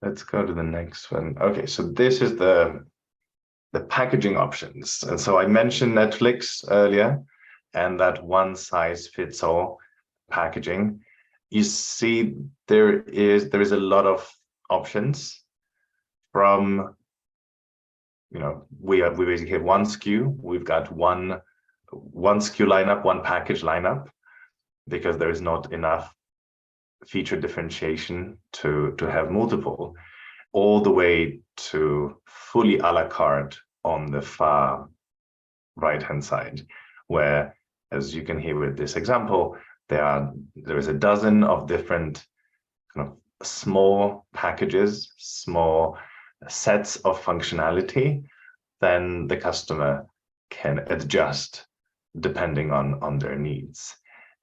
let's go to the next one. Okay, so this is the packaging options. And so I mentioned Netflix earlier and that one size fits all packaging. You see there is a lot of options from, we basically have one SKU. We've got one SKU lineup, one package lineup, because there is not enough feature differentiation to have multiple, all the way to fully a la carte on the far right-hand side, where, as you can hear with this example, there is a dozen of different kind of small packages, small sets of functionality, then the customer can adjust depending on their needs,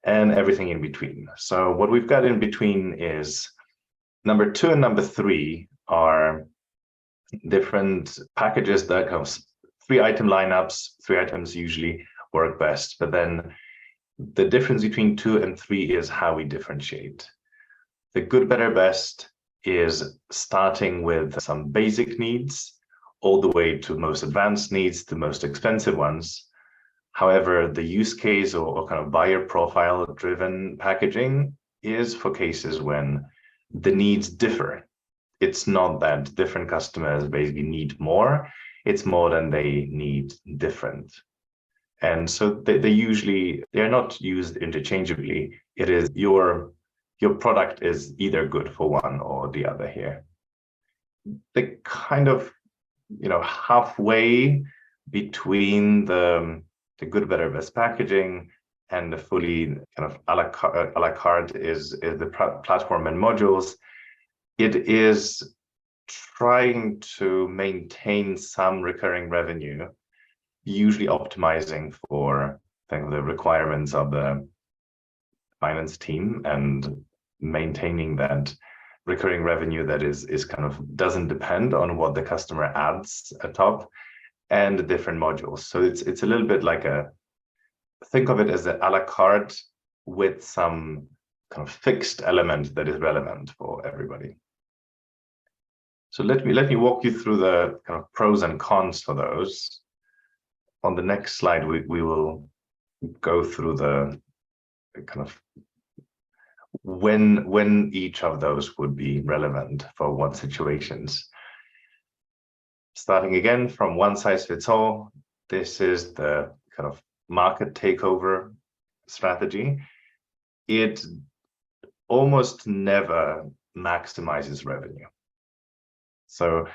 and everything in between. So what we've got in between is number 2 and number 3 are different packages that have 3-item lineups. 3 items usually work best, but then the difference between 2 and 3 is how we differentiate. The good, better, best is starting with some basic needs all the way to most advanced needs, the most expensive ones. However, the use case or kind of buyer profile driven packaging is for cases when the needs differ. It's not that different customers basically need more, it's more than they need different. And so they're not used interchangeably. It is your product is either good for one or the other here. The kind of, halfway between the good, better, best packaging and the fully kind of a la carte is the platform and modules. It is trying to maintain some recurring revenue, usually optimizing for the requirements of the finance team and maintaining that recurring revenue that is kind of doesn't depend on what the customer adds atop, and the different modules. So it's a little bit like think of it as an a la carte with some kind of fixed element that is relevant for everybody. So let me walk you through the kind of pros and cons for those. On the next slide, we will go through the kind of when each of those would be relevant for what situations. Starting again from one size fits all, this is the kind of market takeover strategy. It almost never maximizes revenue. So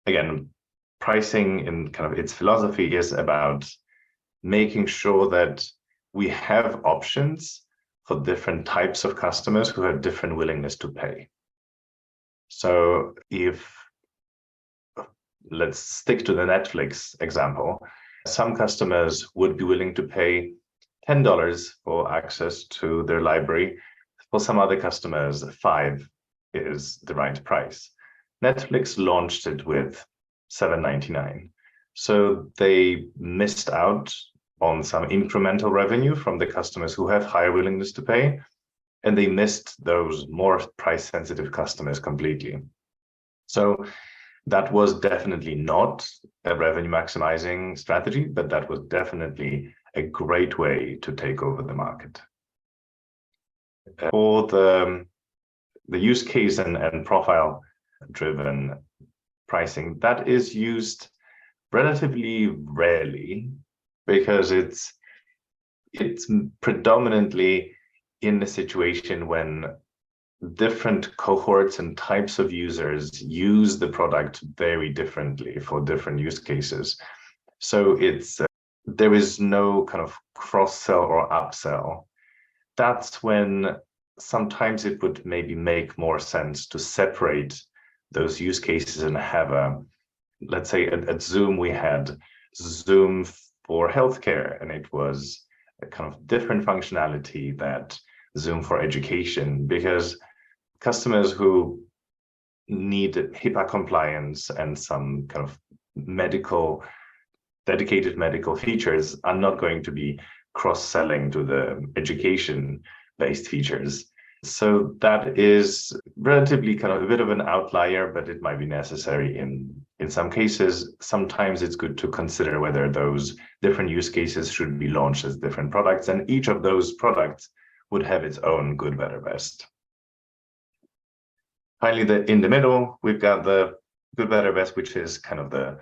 again, pricing in kind of its philosophy is about making sure that we have options for different types of customers who have different willingness to pay. So let's stick to the Netflix example. Some customers would be willing to pay $10 for access to their library. For some other customers, $5 is the right price. Netflix launched it with $7.99. So they missed out on some incremental revenue from the customers who have higher willingness to pay, and they missed those more price-sensitive customers completely. So that was definitely not a revenue maximizing strategy, but that was definitely a great way to take over the market. For the use case and profile driven pricing, that is used relatively rarely because it's predominantly in a situation when different cohorts and types of users use the product very differently for different use cases. So there is no kind of cross-sell or upsell. That's when sometimes it would maybe make more sense to separate those use cases and have let's say at Zoom, we had Zoom for healthcare, and it was a kind of different functionality that Zoom for education, because customers who need HIPAA compliance and some kind of dedicated medical features are not going to be cross-selling to the education-based features. So that is relatively kind of a bit of an outlier, but it might be necessary in some cases. Sometimes it's good to consider whether those different use cases should be launched as different products, and each of those products would have its own good, better, best. Finally, in the middle, we've got the good, better, best, which is kind of the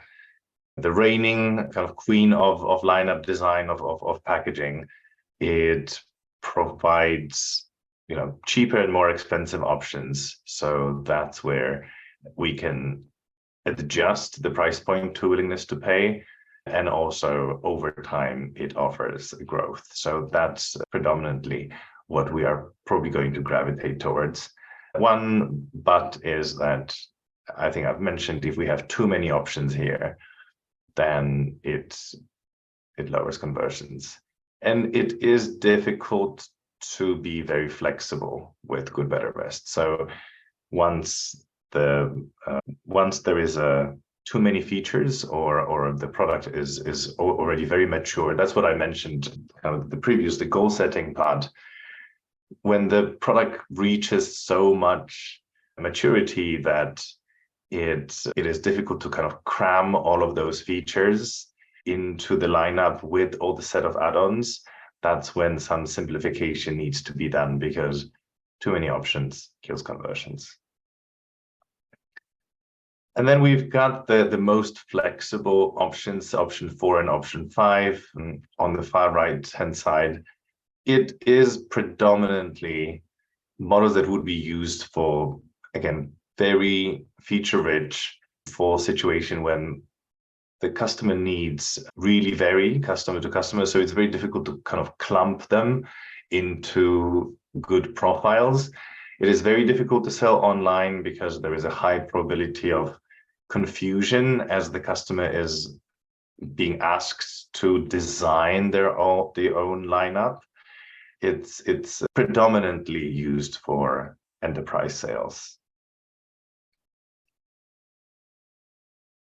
reigning kind of queen of lineup design of packaging. It provides cheaper and more expensive options. So that's where we can adjust the price point to willingness to pay. And also over time, it offers growth. So that's predominantly what we are probably going to gravitate towards. One but is that I think I've mentioned, if we have too many options here, then it lowers conversions. And it is difficult to be very flexible with good, better, best. So once there is too many features or the product is already very mature, that's what I mentioned kind of the goal setting part. When the product reaches so much maturity that it is difficult to kind of cram all of those features into the lineup with all the set of add-ons, that's when some simplification needs to be done, because too many options kills conversions. And then we've got the most flexible options, option 4 and option 5 on the far right-hand side. It is predominantly models that would be used for, again, very feature-rich, for situation when the customer needs really vary customer to customer. So it's very difficult to kind of clump them into good profiles. It is very difficult to sell online because there is a high probability of confusion as the customer is being asked to design their own lineup. It's predominantly used for enterprise sales.